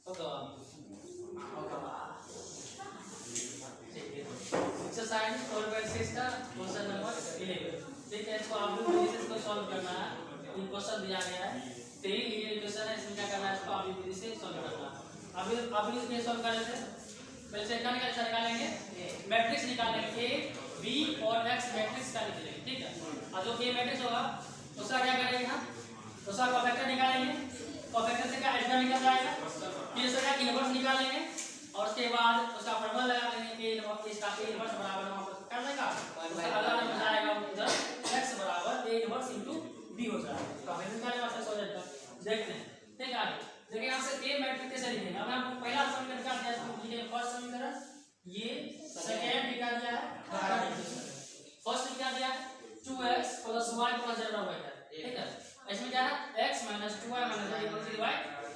Exercise 4.6 का question number 11। ठीक है, इसको आप लोग इसको सॉल्व करना है। ये क्वेश्चन दिया गया है, 3 लीनियर इक्वेशन है, इसमें क्या करना है, इसको आप विधि से सॉल्व करना है। अभी इसमें सॉल्व कर लेते हैं। पहले से क्या निकालेंगे, मैट्रिक्स निकालेंगे, ए बी और एक्स मैट्रिक्स का निकालेंगे। ठीक है, और जो ए मैट्रिक्स होगा उसका क्या करेंगे हम, उसका कोफैक्टर निकालेंगे। कोफैक्टर से क्या एल्जेब्रा निकल जाएगा, फिर उसका इनवर्स निकालेंगे और उसके बाद उसका फॉर्मूला लगा देंगे। ए इनवर्स इसका ए इनवर्स बराबर वहां पर कर देगा, उसका अगला नंबर जाएगा इधर x बराबर ए इनवर्स इनटू b हो जाएगा। तो हम इसका वाला से सॉल्व देखते हैं। ठीक है, आगे देखिए यहां से ए मैट्रिक्स कैसे लिखेंगे। अब हम पहला समीकरण क्या दिया है, इसको लिखेंगे फर्स्ट समीकरण, ये सेकंड निकाल दिया है, थर्ड इक्वेशन। फर्स्ट में क्या दिया है 2x + y + z बराबर है। ठीक है, इसमें क्या है x - 2y - z =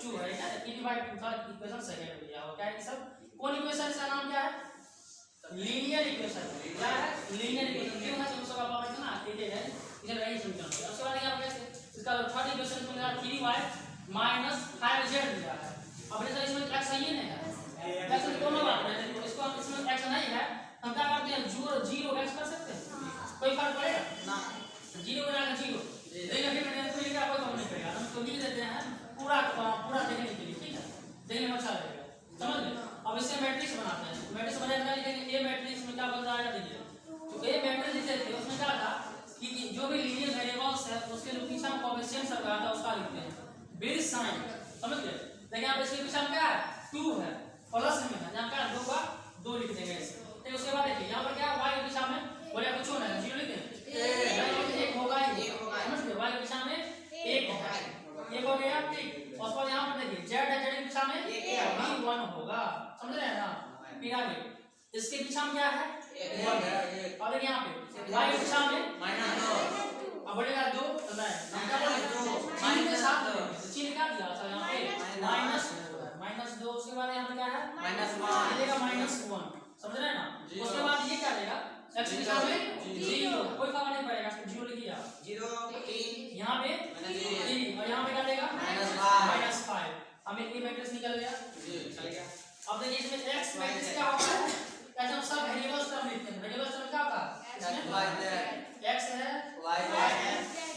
2 है, क्या है, divide two third equation second में दिया हुआ। क्या है सब कौन इक्वेशन, इसका नाम क्या है, लीनियर इक्वेशन। क्या है, लीनियर इक्वेशन। क्यों है, उसका पावर है ना, ठीक है, इसे नहीं समीकरण। उसके बाद क्या कैसे इसका थर्ड इक्वेशन में 3y - 5z दिया है। अब इसमें x है ही नहीं है, x में दोनों बात है, इसको हम इसमें x नहीं है, हम क्या करते हैं 0 x कर सकते हैं, कोई फर्क पड़ेगा ना, 0 बना 0 देखिए, फिर मैंने कोई क्या कोई कम नहीं पड़ेगा, हम तो लिख देते हैं पूरा देखने के लिए। ठीक है, देखने में अच्छा लगेगा, समझ गए। अब इससे मैट्रिक्स बनाते हैं। मैट्रिक्स बनाने का लिखेंगे, ए मैट्रिक्स में क्या बन रहा है देखिए। तो ए मैट्रिक्स लिखते थे, उसमें क्या था कि जो भी लीनियर वेरिएबल्स है उसके जो पीछे हम कोएफिशिएंट सब आता है उसका लिखते हैं विद साइन, समझ गए। देखिए आप इसके पीछे क्या है 2 है, प्लस में है, यहां क्या 2 का 2 लिख देंगे ऐसे। फिर उसके बाद देखिए यहां पर क्या y के पीछे में बोले कुछ होना है 0 लिख दें, एक होगा ही, समझ गए। y के पीछे में 1 होगा, 1 हो गया। ठीक, उसके बाद यहां पर देखिए z है, z के पीछे में 1 होगा, समझ रहे हैं ना। फिर आगे इसके पीछे में क्या है 1 है, और यहां पे y के पीछे में -2, अब बढ़ेगा 2 तो नहीं हम क्या बोले 2 चिन्ह के साथ चिन्ह क्या दिया था यहां पे -2। उसके बाद यहां पे क्या है -1 देगा, -1, समझ रहे हैं ना। उसके बाद ये क्या देगा x के साथ में 0, कोई फर्क नहीं पड़ेगा, 0 लिखिए आप, 0 3 यहां पे 3 और यहां पे क्या देगा -5। हमें ये मैट्रिक्स निकल गया, चल गया। अब देखिए इसमें x मैट्रिक्स क्या होता है, ऐसे हम सब वेरिएबल्स टर्म लिखते हैं। वेरिएबल्स टर्म क्या होता है, इसमें x है, y है,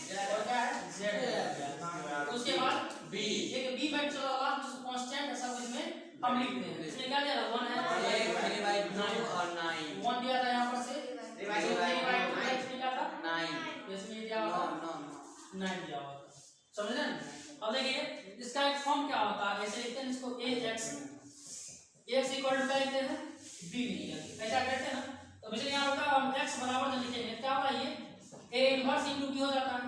z और क्या है z है। उसके बाद b, एक b मैट्रिक्स होगा जो कांस्टेंट है, सब इसमें हम लिखते हैं। इसमें क्या दिया था 1 है, 1 और 9, 1 दिया था यहां पर से, डिवाइड क्या था 9, इसमें दिया हुआ 9 दिया हुआ, समझ रहे हैं। अब देखिए इसका एक फॉर्म क्या होता है, ऐसे लिखते हैं इसको ax इक्वल टू क्या लिखते हैं b लिखते हैं, ऐसा करते हैं ना। तो बेसिकली यहां होता है हम x बराबर जब लिखेंगे क्या होगा, ये a इनवर्स इनटू b हो जाता है,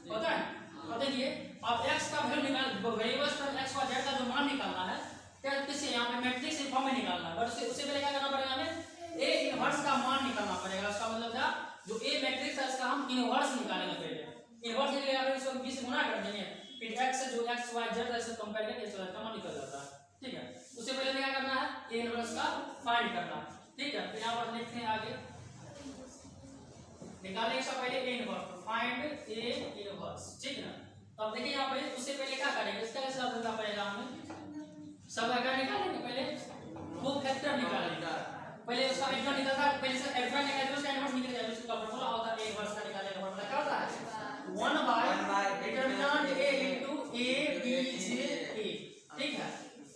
होता है। अब देखिए अब x का वैल्यू निकाल, वेरिएबल्स का x और z का जो मान निकालना है, क्या किसी यहां पे मैट्रिक्स फॉर्म में निकालना है, बट उससे पहले क्या करना पड़ेगा, हमें a इनवर्स का मान निकालना पड़ेगा। उसका मतलब क्या, जो a मैट्रिक्स है इसका हम इनवर्स निकालेंगे। पहले इनवर्स निकालेंगे, फिर इसको b से गुणा कर देंगे, फिर x से जो x y z से कंपेयर करके इसका मान निकल जाता है। ठीक है, उससे पहले क्या करना है, a इनवर्स का फाइंड करना है। ठीक है, फिर यहां पर लिखते हैं आगे निकालने से पहले a inverse, find a inverse. ठीक है, तो अब देखिए यहां पे उससे पहले क्या करेंगे, इसका कैसे करना पड़ेगा, हमें सब क्या निकालेंगे, पहले कोफैक्टर निकालेंगे। पहले उसका एल्जेब्रा निकलता है, पहले से एल्जेब्रा निकालेंगे, उसका इनवर्स निकल जाएगा, उसका फॉर्मूला होता है a इनवर्स का निकालने का फॉर्मूला क्या होता है 1/डिटरमिनेंट a into a b j a। ठीक है,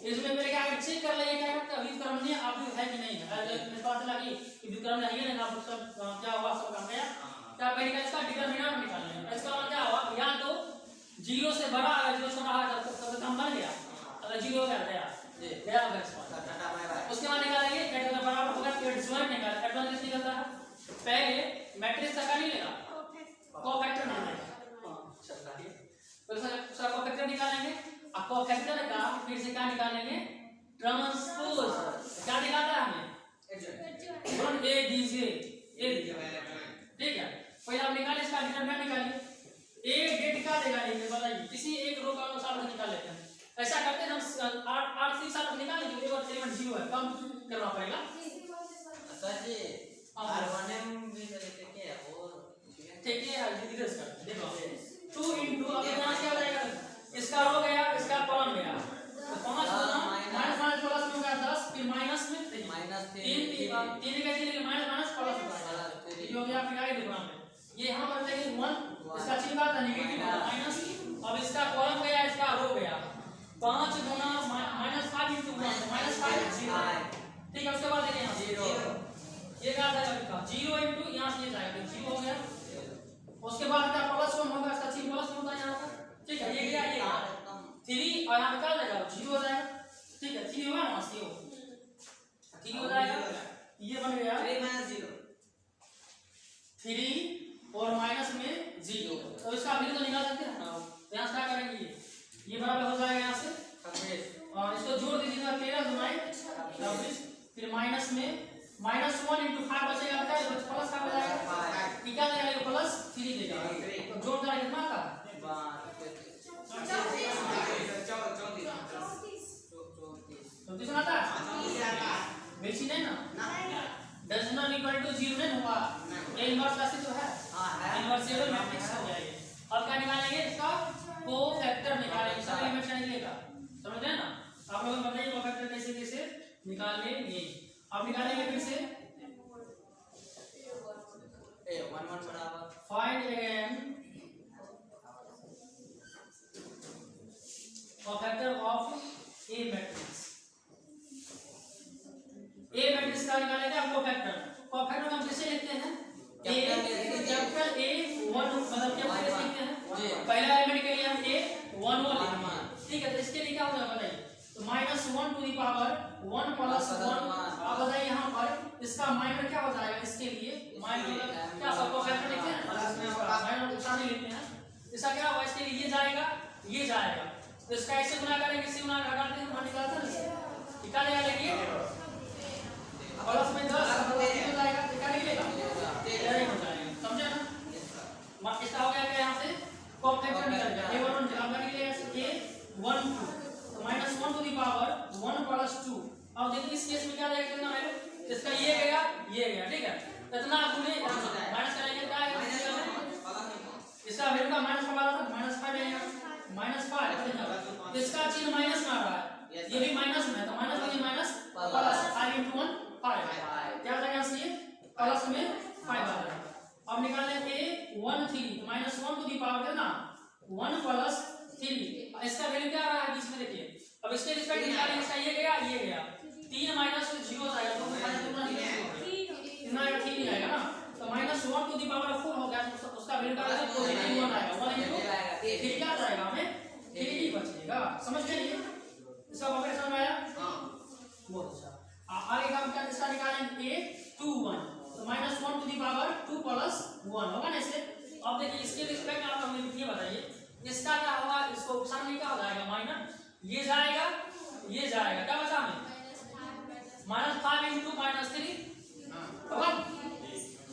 इसमें पहले क्या चेक कर लेंगे क्या है व्युत्क्रम नहीं आप है कि नहीं है, मैं पता चला कि व्युत्क्रम नहीं है ना, आप उसका क्या हुआ सब काम गया। क्या पहले का इसका डिटरमिनेंट निकालना है, इसका मतलब क्या हुआ, या तो 0 से बड़ा अगर 0 छोटा है तो काम बन गया, अगर 0 कर दिया गया होगा इसका। उसके बाद निकालेंगे क्या का बराबर होगा एडजॉइंट निकाल, एडजॉइंट किस निकलता है, पहले मैट्रिक्स का नहीं लेगा कोफैक्टर निकालेंगे, चलता है तो उसका कोफैक्टर निकालेंगे। अब कोफैक्टर का फिर से क्या निकालेंगे, ट्रांसपोज, क्या निकालना है हमें एडजॉइंट a dj a दिया। ठीक है, पहले आप निकालिए इसका डिटरमिनेंट निकालिए, a डेट का देगा, नहीं बताइए किसी एक रो का अनुसार निकाल लेते हैं। ऐसा करते हैं हम 8 3 साल निकाल लेंगे, एक बार एलिमेंट 0 है कम करना पड़ेगा सर जी, r1m भी लेते हैं वो। ठीक है यार इधर से देखो 2 अब यहां क्या आ जाएगा, इसका रो गया, इसका कॉलम गया, तो 5 गुना -5 ठीक है, उसके बाद देखिए यहाँ 0 ये क्या आ जाएगा 0 इंटू यहाँ से ये जाएगा 0 हो गया। उसके बाद क्या +1 होगा, इसका चिन्ह प्लस होता है यहाँ पर। ठीक है, ये गया 3 और यहाँ पे क्या आ जाएगा 0 हो जाएगा। ठीक है, 3 होगा ना 3 हो जाएगा। ये बन गया 3 और माइनस में 0। तो इसका वैल्यू तो निकाल सकते हैं ना। यहाँ से क्या करेंगे ये बराबर हो जाएगा यहाँ से 26 और इसको जोड़ दीजिएगा 13 गुना 26 फिर माइनस में -1 इंटू 5 बचेगा क्या प्लस का हो जाएगा। क्या देगा ये +3 देगा। तो जोड़ देगा कितना का 34 आता है बेची नहीं ना डज नॉट इक्वल टू 0 नहीं हुआ। ये इनवर्स राशि तो है इनवर्सेबल मैट्रिक्स हो जाएगी। अब क्या निकालेंगे इसका कोफैक्टर निकालेंगे। सब एलिमेंट से निकलेगा समझ रहे हैं ना। आप लोगों को बताइए कोफैक्टर कैसे कैसे निकालेंगे। अब निकालेंगे फिर से find again cofactor of A matrix. A matrix का निकालेंगे हम कोफैक्टर। कोफैक्टर हम कैसे लिखते हैं कैपिटल A 1 मतलब कैपिटल कैसे लिखते हैं पहला एलिमेंट के लिए हम A 1 लेंगे। ठीक है, तो इसके लिए क्या होगा बताइए तो -1 टू द पावर 1 + 1। अब बताइए यहाँ पर इसका माइनर क्या हो जाएगा इसके लिए माइनर क्या सब कोफैक्टर लिखते हैं माइनर उठाने लिखते हैं। इसका क्या होगा इसके लिए ये जाएगा तो इसका ऐसे गुना करेंगे इससे गुना घटाते हैं मान निकालते हैं निकालेगा लेंगे प्लस में 10 हो जाएगा निकालेगा समझे ना। इसका हो गया क्या यहाँ से कोफैक्टर निकल गया A1 निकाल निकलेगा A1 तो -1 टू द पावर 1 + 2। अब देखिए इस केस में क्या रहेगा कितना वैल्यू इसका ये गया ठीक है इतना गुणे माइनस करेंगे क्या आएगा इसका वैल्यू का माइनस का था -5 आएगा -5 इसका चिन्ह माइनस में आ रहा है ये भी माइनस में है तो माइनस में माइनस प्लस 5 × 1 5 क्या आ जाएगा इसलिए प्लस में 5 आ जाएगा। अब निकाल लें A1 3 -1 टू द पावर कितना 1 + 3 इसका वैल्यू क्या आ रहा है बीच में देखिए। अब इसके रिस्पेक्ट निकालेंगे इसका ये गया 3 माइनस 0 आएगा तो इतना आएगा 3 नहीं आएगा ना तो -1 टू द पावर 4 हो गया उसका वैल्यू क्या आएगा पॉजिटिव 1 आएगा 1 × फिर क्या जाएगा हमें 3 बचेगा। समझ गए इसका ऑपरेशन आया बहुत अच्छा। आगे का हम क्या इसका निकालेंगे A 2 1 तो -1 टू द पावर 2 + 1 होगा ना इसे। अब देखिए इसके रिस्पेक्ट आप हमें ये बताइए इसका क्या होगा इसको सामने क्या हो जाएगा माइनस ये जाएगा क्या बचा हमें -5 × -3 होगा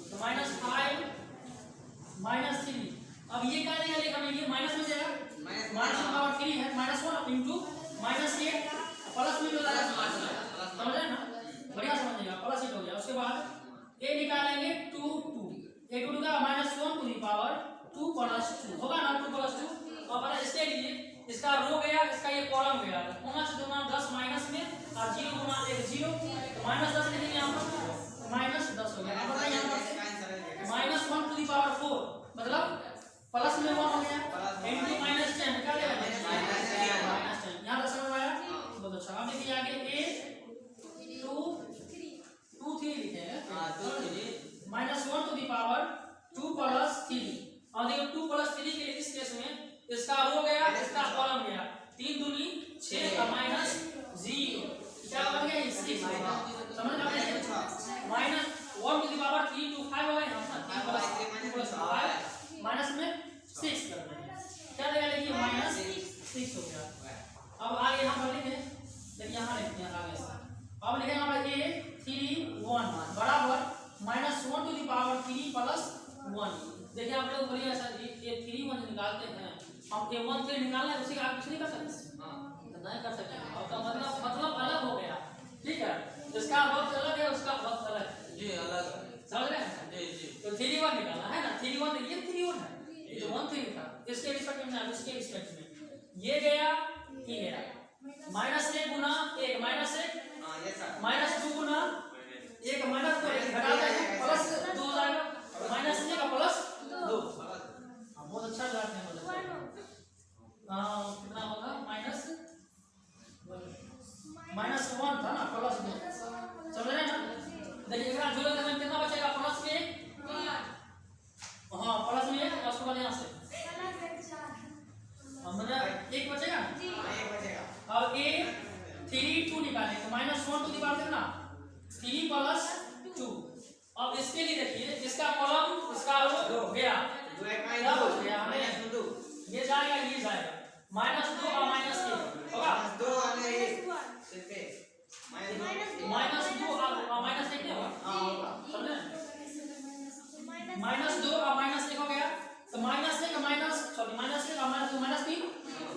तो -5 -3। अब ये क्या देगा लेकिन हमें ये माइनस में जाएगा -3 है -1 × -8 प्लस में हो जाएगा समझ रहे ना बढ़िया समझिएगा +8 हो गया। उसके बाद a निकालेंगे 2 2 A2 का -1 टू द पावर 2 + 2 होगा ना 2 + 2। अब बड़ा इसके लिए इसका रो गया इसका ये कॉलम गया होना चाहिए 10 माइनस में और 0 × 1 0 -10 लिखेंगे यहाँ पर -10 हो गया। अब बताइए यहाँ पर -1 टू द पावर 4 मतलब प्लस में 1 हो गया × -10 क्या लेगा -10 यहाँ तक समझ आया बहुत अच्छा। अब देखिए आगे A 2 3 लिखेंगे -1 टू द पावर 2 + 3 और देखिए 2 + 3 के लिए इस केस में इसका रो गया इसका कॉलम गया 3 दूनी 6 का -0 क्या बन गया 6 समझ आ गया -1 टू द पावर 3 to 5 हो गया 3 + 5 माइनस में 6 कर देंगे क्या देगा देखिए -6 हो गया। अब आगे यहाँ पर लिखें देखिए यहाँ लिखते हैं आगे से अब लिखेंगे यहाँ पर A 3 1 बराबर -1 टू द पावर 3 + 1। देखिए आप लोग बढ़िया ऐसा ये 3 1 निकालते हैं हम A1 3 निकालना है उसी का आप कुछ नहीं कर सकते नहीं कर सकते आपका मतलब अलग हो गया ठीक है। इसका वक्त अलग है उसका वक्त अलग जी अलग समझ रहे हैं जी तो 3 1 निकालना है ना 3 1 ये 3 1 है ये जो 1 3 था इसके रिस्पेक्ट में इसके रिस्पेक्ट में ये गया -1 गुना 1 -1 -2 गुना 1 -2 घटा देंगे +2 हो जाएगा -1 का +2 बहुत अच्छा लगाते हैं मतलब कितना होगा निकालेंगे तो -1 टू दी पावर कितना 3 प्लस 2। अब इसके लिए देखिए इसका कॉलम इसका रो गया हमें ये जाएगा ये जाएगा -2 और -1 होगा -2 और -1 नहीं होगा समझे -2 और -1 हो गया तो -1 का माइनस सॉरी -1 और -2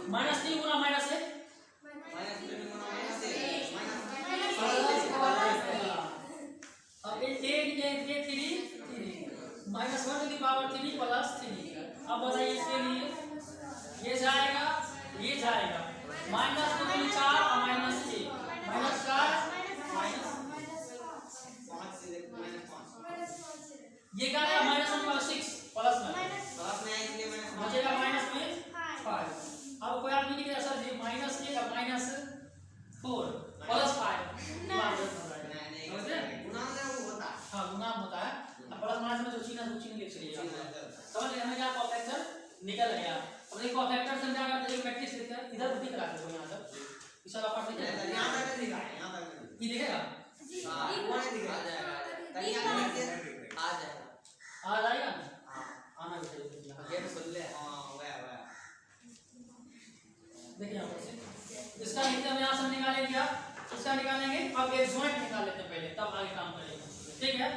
-3 गुना -1 अब ये 3 -1 टू दी पावर 3 प्लस 3। अब बताइए इसके लिए ये जाएगा -2 दूनी 4 और -1 -4 ये क्या है -1 वाला 6 प्लस में बचेगा -5। अब कोई आदमी लिख रहा सर जी -1 का -4 प्लस 5 हाँ गुना होता है अब प्लस माइनस में जो चिन्ह लिख चलिएगा समझ गए हमें क्या कॉफैक्टर निकल गया। अब देखो कॉफैक्टर से क्या करते हैं मैट्रिक्स लिखते हैं इधर दिख रहा है यहां तक इस वाला पार्ट दिख रहा है यहां तक दिख रहा है यहां तक ये दिखेगा हां वो नहीं दिख रहा जाएगा आ जाएगा हां आना चाहिए ये तो सुन ले हां वाह देखिए यहां पर इसका लिखते हम यहां से निकालेंगे क्या इसका निकालेंगे। अब एक जॉइंट निकाल लेते हैं पहले तब आगे काम करेंगे ठीक है।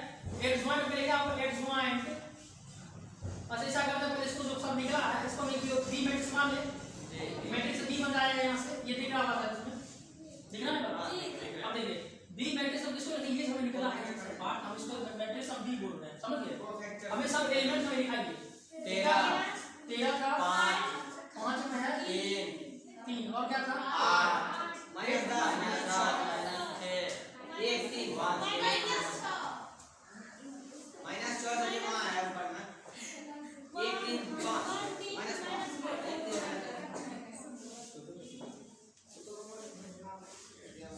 एक जॉइंट पे लिखा आपको एक जॉइंट अच्छा ऐसा करते हैं इसको जो सब निकला है इसको मैं बी मैट्रिक्स मान ले मैट्रिक्स बी बन जाएगा यहां से ये दिख रहा है इसमें दिख रहा है अब देखिए बी मैट्रिक्स हम किसको लिखेंगे हमें निकला है पार्ट हम इसको मैट्रिक्स हम बी बोल रहे हैं समझ गए। हमें सब एलिमेंट में लिखाइए 13 का 5 में है 3 और क्या था 8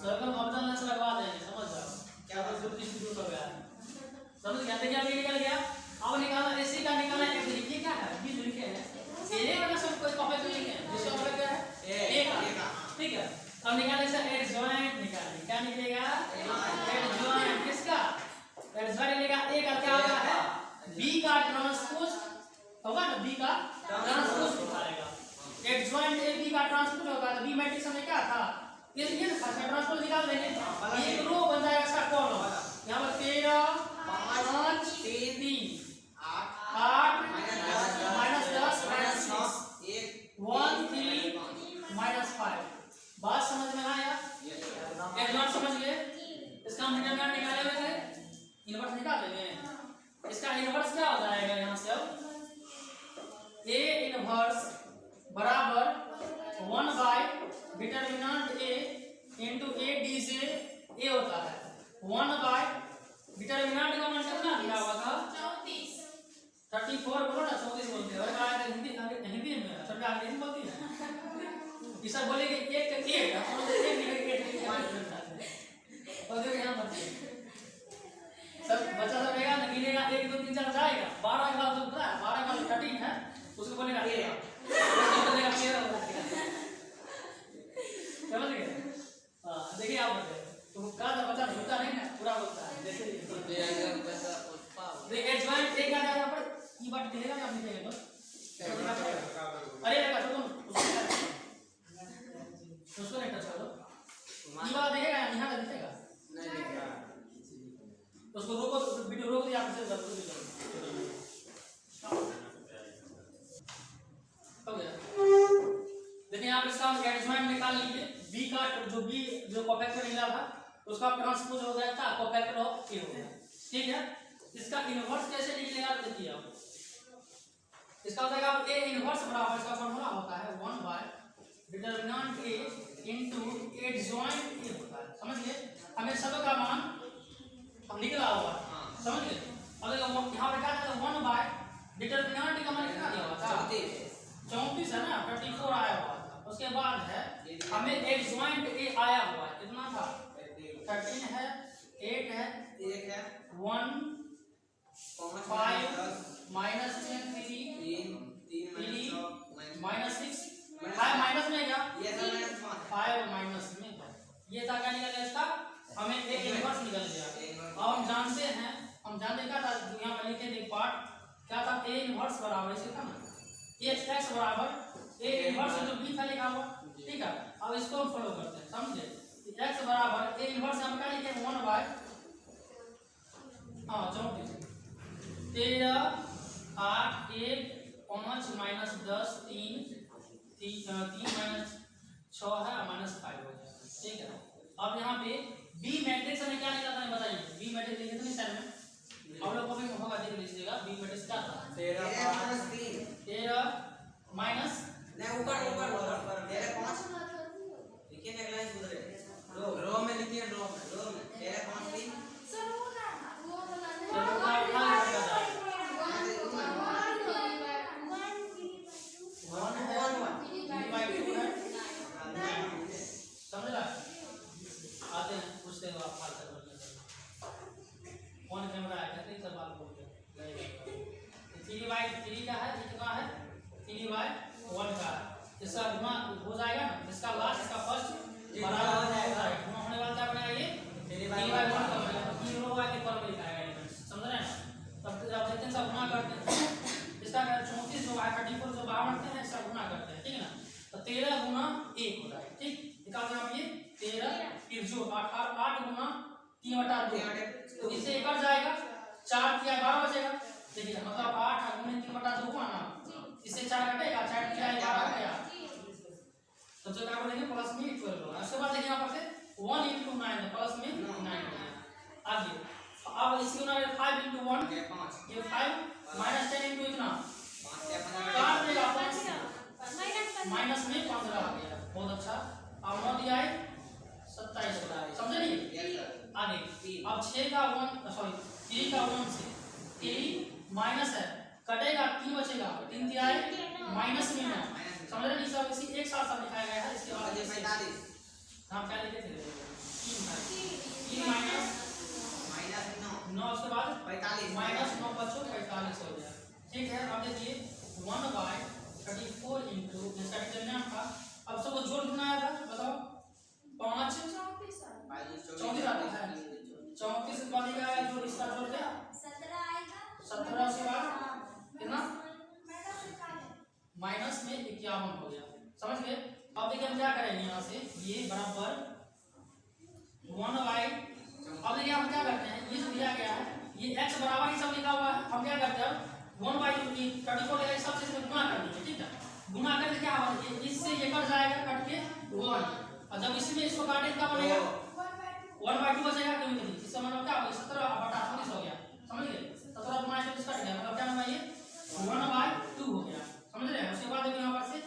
सर्कल ऑप्शन से लगवा देंगे समझ जाओ क्या बस डिस्ट्रीब्यूट हो गया समझ गया देखिए अभी निकल गया। अब निकालना एसी का निकालना है देखिए क्या है ये जो लिखे हैं ए का सब कोई कॉपी तो लिखे हैं जिसका मतलब क्या है ए का ठीक है। अब निकालने से एड जॉइंट निकालेंगे क्या निकलेगा एड जॉइंट किसका एड जॉइंट निकलेगा ए का क्या होगा है बी का ट्रांसपोज होगा ना बी का ट्रांसपोज निकालेगा एड जॉइंट ए बी का ट्रांसपोज होगा तो बी मैट्रिक्स में क्या था ये ट्रांसपोज निकाल देंगे एक रो बन जाएगा इसका कॉलम यहां पर 13 5 3 8 -10 -6 1 3 -5 बात समझ में आया एक बार समझ गए। इसका हम डिटरमिनेंट निकाले हुए थे इनवर्स निकाल लेंगे इसका इनवर्स क्या हो जाएगा यहां से अब a इनवर्स बराबर 1 by determinant a into a dj a होता है 1 बाय डिटरमिनेंट का मान कितना दिया हुआ था 34 बोलो ना 34 बोलते हैं और आया हिंदी में सब अंग्रेजी बोलती है ये सब बोलेंगे एक और एक निकल के और देखो यहां पर सब बच्चा सब रहेगा ना गिनेगा 1 2 3 4 जाएगा 12 के बाद जो पता है 12 का 13 है उसको बोलेगा 13 समझ गए हां देखिए आप बताइए तो का बता होता नहीं ना पूरा होता है जैसे देखिए जॉइंट एक आ जाएगा पर ये बात दिखेगा ना अपने को अरे लगा तो उसको नहीं टच करो ये वाला दिखेगा यहां का दिखेगा नहीं दिखेगा उसको रोको वीडियो रोक दिया आपसे जरूर हो गया। देखिए आप इसका एडजॉइंट निकाल लीजिए बी का जो कोफैक्टर निकला था उसका ट्रांसपोज हो गया था कोफैक्टर ऑफ ए हो गया ठीक है। इसका इनवर्स कैसे निकलेगा देखिए आप इसका होता है आप a इनवर्स बराबर इसका फार्मूला होता है 1 by determinant a into adjoint a होता है समझ गए। हमें सब का मान हम निकला हुआ समझ गए। अब यहां पे क्या था 1 बाय डिटरमिनेंट का मान कितना दिया हुआ था 34 है ना 34 आया हुआ था उसके बाद है हमें एडजॉइंट a आया हुआ है कितना था 13 है 8 है 1 है 1 5 माइनस 3 माइनस 6 5 माइनस में क्या ये था माइनस 5 माइनस में ये था क्या निकला हमें ए इनवर्स निकल गया। अब हम जानते क्या था, जो यहाँ पे लिखे थे पार्ट क्या था, ए इनवर्स बराबर इसे था ना, x बराबर ए इनवर्स जो b था लिखा हुआ, ठीक है। अब इसको हम फॉलो करते हैं, समझे। x बराबर ए इनवर्स हम क्या लिखे 1 बाय 34 13 8 1 5 माइनस 10 3 माइनस 6 है माइनस 5 हो गया, ठीक है। अब यहाँ पे बी मैट्रिक्स हमें क्या निकला था बताइए, बी मैट्रिक्स लिखे थे ना सर में, आप लोग को भी होगा देख लीजिएगा। बी मैट्रिक्स क्या था 13 माइनस नहीं ऊपर 13 5 लिखिए ना, अगला इधर रो में लिखिए, रो में 13 5 3 सर वो ना वो वाला समझ आते हैं पूछते हैं आप हाल तक कौन कैमरा है कहते हैं सब बात बोलते हैं। 3/3 का है, कितना है 3/1 का है, इसका गुना हो जाएगा ना, इसका लास्ट इसका फर्स्ट बराबर हो जाएगा, गुना होने वाला क्या बनेगा ये 3/1 का बनेगा, 3 रो के पर में लिखा है एलिमेंट्स, समझ रहे हैं। तब जब देखते हैं सब गुना करते हैं, इसका 34 जो है 34 जो बाहर रखते हैं इसका गुना करते हैं, ठीक है ना। तो 13 गुना 1 हो जाएगा, ठीक। निकालते हैं आप ये 13 फिर जो 8 गुना 3/2 तो इससे एक कट जाएगा, 4 किया 12 बचेगा, देखिए मतलब 8 गुना 3/2 हुआ ना, इससे 4 कटेगा, 4 किया 11 गया, तो जो क्या बोलेंगे प्लस में 12 होगा। उसके बाद देखिए यहाँ पर से 1 × 9 प्लस में 9 आगे। अब इसकी गुना 5 × 1 ये 5 माइनस 10 × इतना 4 देगा, माइनस में 15 आ गया, बहुत अच्छा। अब 9 दिया है 27 समझे नहीं आगे। अब 6 का 1 सॉरी 3 का 1 से 3 माइनस है, कटेगा 3 बचेगा, 3 दिया है माइनस में 9 समझ रहे नहीं सब इसी एक साथ सब लिखाया गया है। इसके बाद 45 हम क्या लिखे थे 3 माइनस 9 उसके बाद 45 माइनस 9 बच्चों 45 हो गया, ठीक है। अब देखिए 1/34 इंटू इसका डिटरमिनेंट था, अब सबको जोड़ कितना आया था बताओ 5 34 आता है, 34 के बाद क्या आया जो इसका जोड़ दिया 17 आएगा, 17 के बाद कितना माइनस में 51 हो गया, समझ गए। अब देखिए हम क्या करेंगे यहाँ से ये बराबर 1/, अब देखिए हम क्या करते हैं ये जो दिया गया है ये x बराबर ही सब लिखा हुआ है, हम क्या करते हैं 1/34 लेकर सब चीज में गुना कर देंगे, ठीक है। गुना करके क्या होगा इससे ये कट जाएगा, कट के 1 और जब इसमें इसको काटे क्या बनेगा 1/2 बचेगा, क्योंकि इसका मतलब क्या होगा 17/34 हो गया, समझ गए। 17/34 कट गया मतलब क्या होगा ये 1/2 हो गया, समझ रहे हैं। उसके बाद देखो यहाँ पर से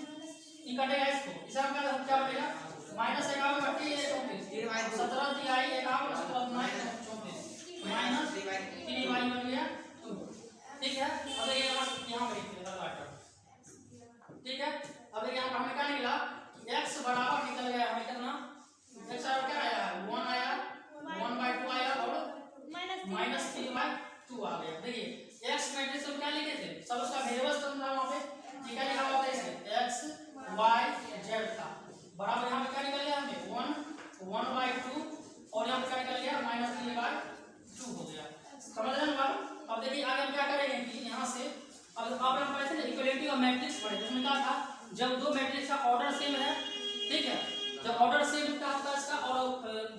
ये कटेगा, इसको इसका मतलब क्या बनेगा माइनस 51 कट के 34 17 दिया है 51 17 34 माइनस 3/1 बन गया 2, ठीक है। अब ये यहाँ पर ठीक है। अब यहाँ पर हमें क्या निकला x बराबर निकल गया हमें कितना x बराबर क्या आया 1 आया 1/2 आया और माइनस 3/2 आ गया। देखिए x मैट्रिक्स में क्या लिखे थे सब उसका वेरिएबल्स था वहां पे, ठीक है, लिखा हुआ था इसमें x y z था बराबर यहाँ पे क्या निकल गया हमें 1/2 और यहाँ पे क्या निकल गया माइनस 3/2 हो गया, समझ रहे हैं बात। अब देखिए आगे हम क्या करेंगे कि यहाँ से अब आप लोग पढ़े थे इक्वलिटी ऑफ मैट्रिक्स पढ़े, जिसमें क्या था जब दो मैट्रिक्स का ऑर्डर सेम है, ठीक है, जब ऑर्डर सेम का होता है इसका और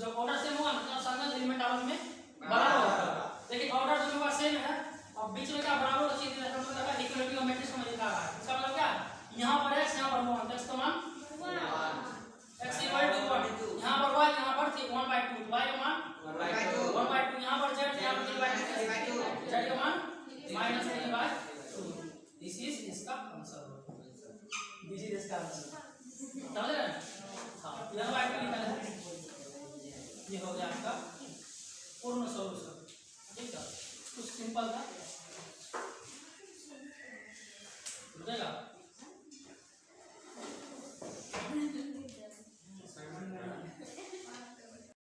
जब ऑर्डर सेम होगा मतलब संगत एलिमेंट आपस में बराबर होगा, लेकिन ऑर्डर दोनों का सेम है और बीच में क्या बराबर चीज है तो मतलब इक्वलिटी ऑफ मैट्रिक्स में लिखा है। इसका मतलब क्या यहाँ पर x यहाँ पर 1 x का मान 1 x = 1 यहाँ पर y यहाँ पर 1/2 y का मान 1/2 यहाँ पर z यहाँ पर 3/2 z का मान -3/2। दिस इज इसका आंसर, दिस इज इसका आंसर, समझ रहे हैं। हाँ यह बात निकल है, ये हो गया आपका पूर्ण सॉल्यूशन, ठीक है, कुछ सिंपल था, रुकेगा।